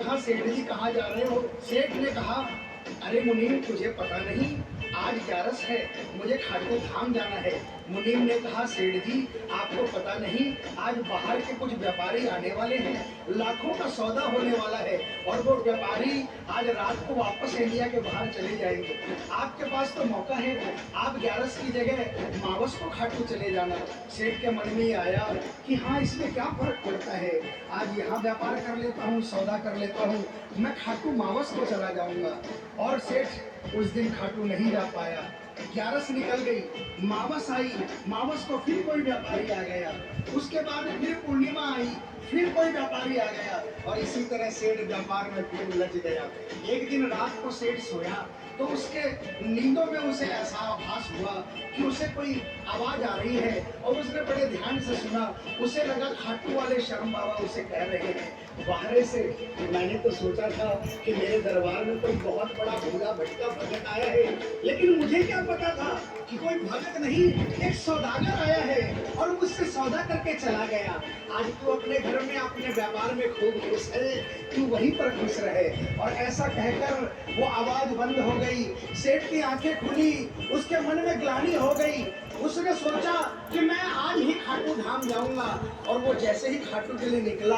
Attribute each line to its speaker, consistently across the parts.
Speaker 1: कहा सेठ जी कहाँ जा रहे हो? सेठ ने कहा अरे मुनीम तुझे पता नहीं आज 11 है, मुझे खाटू धाम जाना है। मुनीम ने कहा सेठ जी आपको पता नहीं आज बाहर के कुछ व्यापारी आने वाले हैं, लाखों का सौदा होने वाला है और वो व्यापारी आज रात को वापस इंडिया के बाहर चले जाएंगे। आपके पास तो मौका है, आप 11 की जगह मावस को खाटू चले जाना। सेठ के मन में ही आया कि हाँ इसमें क्या फर्क पड़ता है, आज यहाँ व्यापार कर लेता हूँ, सौदा कर लेता हूँ, मैं खाटू मावस को चला जाऊंगा। और सेठ उस दिन खाटू नहीं जा पाया। 11 निकल गई, मावस आई, मावस को फिर कोई व्यापारी आ गया, उसके बाद फिर पूर्णिमा आई, फिर कोई व्यापारी आ गया और इसी तरह सेठ व्यापार में फिर उलझ गया। एक दिन रात को सेठ सोया तो उसके नींदों में उसे ऐसा आभास हुआ कि उसे कोई आवाज आ रही है और उसने बड़े ध्यान से सुना। उसे लगा खाटू वाले शर्म बाबा उसे कह रहे हैं बाहर से, मैंने तो सोचा था कि मेरे दरबार में कोई बहुत बड़ा भूरा भटका भगत आया है, लेकिन मुझे क्या पता था कि कोई भगत नहीं एक सौदागर आया है और मुझसे सौदा करके चला गया। आज तू अपने घर में अपने व्यापार में खूब खुश है, तू वहीं पर खुश रहे। और ऐसा कहकर वो आवाज बंद हो गई। सेठ की आंखें खुली, उसके मन में ग्लानि हो गई। उसने सोचा कि मैं आज ही खाटू धाम जाऊंगा और वो जैसे ही खाटू के लिए निकला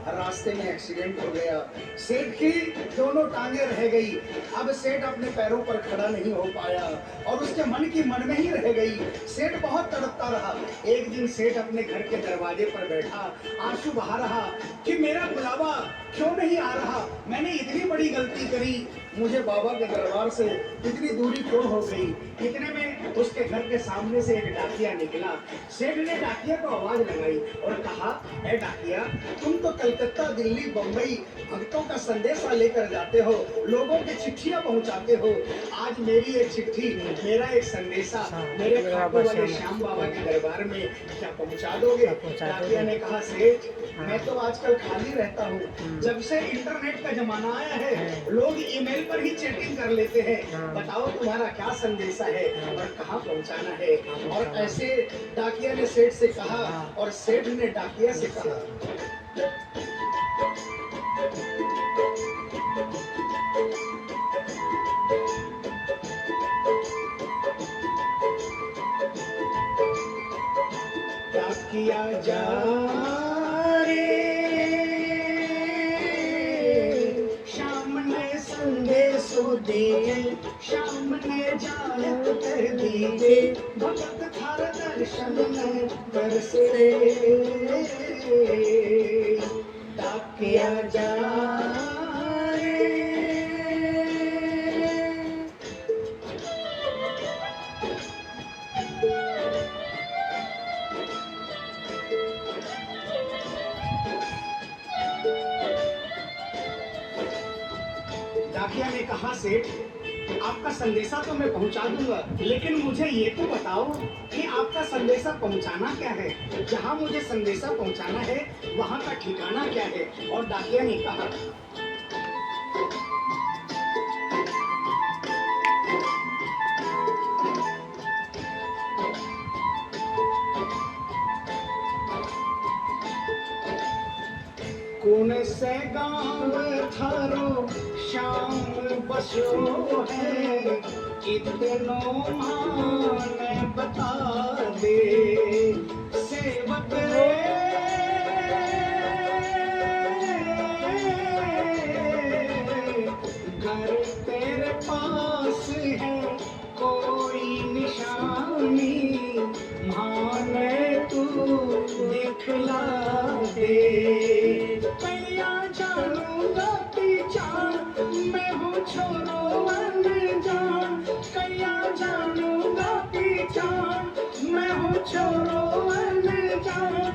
Speaker 1: रास्ते में एक्सीडेंट हो गया। सेठ की दोनों टांगे रह गई। अब सेठ अपने पैरों पर खड़ा नहीं हो पाया और उसके मन की मन में ही रह गई। सेठ बहुत तड़पता रहा। एक दिन सेठ अपने घर के दरवाजे पर बैठा आंसू बहा रहा कि मेरा बुलावा क्यों नहीं आ रहा, मैंने इतनी बड़ी गलती करी, मुझे बाबा के दरबार से इतनी दूरी क्यों हो गई। इतने में उसके घर के सामने से एक डाकिया निकला। सेठ ने डाकिया को आवाज लगाई और कहा ए डाकिया, तुम तो कलकत्ता दिल्ली बम्बई भक्तों का संदेशा लेकर जाते हो, लोगों की चिट्ठियां पहुंचाते हो। आज मेरी एक चिट्ठी, मेरा एक संदेशा मेरे खाटू वाले श्याम बाबा के दरबार में क्या पहुंचा दोगे? डाकिया ने कहा सेठ मैं तो आजकल खाली रहता हूँ, जब से इंटरनेट का जमाना आया है लोग ईमेल पर ही चैटिंग कर लेते हैं, बताओ तुम्हारा क्या संदेशा है और कहाँ पहुँचाना है। और ऐसे डाकिया ने सेठ से कहा और सेठ ने डाकिया से कहा डाकिया जा दिए शाम ने जालत कर दिए, भगत थार दर्शन में बरसे डाकिया जा डाकिया ने कहा सेठ आपका संदेशा तो मैं पहुंचा दूंगा, लेकिन मुझे ये तो बताओ कि आपका संदेशा पहुंचाना क्या है, जहां मुझे संदेशा पहुंचाना है वहां का ठिकाना क्या है। और डाकिया ने कहा कौन से गांव थारो श्याम बसो है, कितनो मान बता दे सेवक रे। घर तेरे पास है कोई निशानी, माने तू दिखला दे। कैया जानूंगा पीछा मैं हूँ छोरो अनजान, कैया जानूंगा पीछा मैं हूँ छोरो अनजान।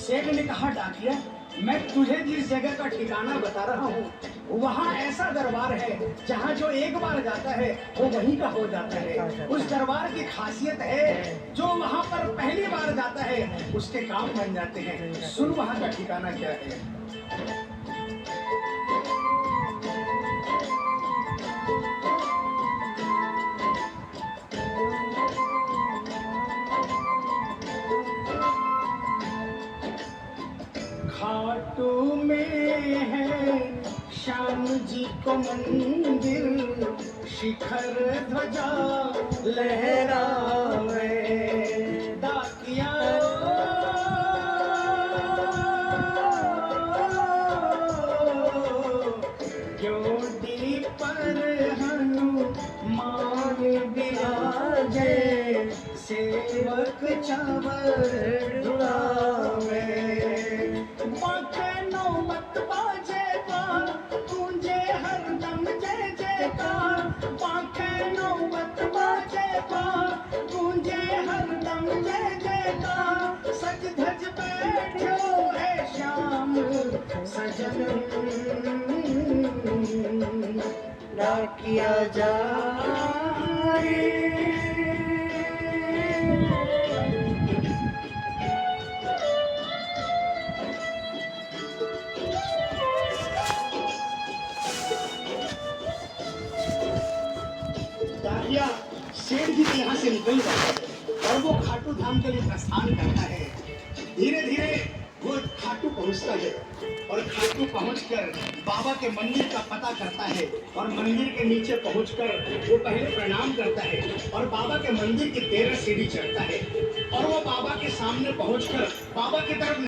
Speaker 1: सेठ ने कहा डाकिया, मैं तुझे जिस जगह का ठिकाना बता रहा हूँ वहाँ ऐसा दरबार है जहाँ जो एक बार जाता है वो वहीं का हो जाता है। उस दरबार की खासियत है जो वहाँ पर पहली बार जाता है उसके काम बन जाते हैं। सुन वहाँ का ठिकाना क्या है। खाटू में है श्याम जी को मंदिर, शिखर ध्वजा लहरावे। डाकिया ज्योति पर हनुमान विराजे, सेवक चावर ढुलावे। बाके नौबत बाजे पार, गूंजे हरदम जय जयकार। बाके नौबत बाजे पार, गूंजे हरदम जय जयकार। सज धज बैठो है श्याम सजन, डाकिया जाए। डाकिया सेठ जी के यहाँ से निकल रहा है और वो खाटू धाम के लिए प्रस्थान करता है। धीरे धीरे वो खाटू पहुँचता है और खाटू पहुँचकर बाबा के मंदिर का पता करता है और मंदिर के नीचे पहुँचकर वो पहले प्रणाम करता है और बाबा के मंदिर की 13 सीढ़ी चढ़ता है और वो बाबा के सामने पहुँचकर बाबा की तरफ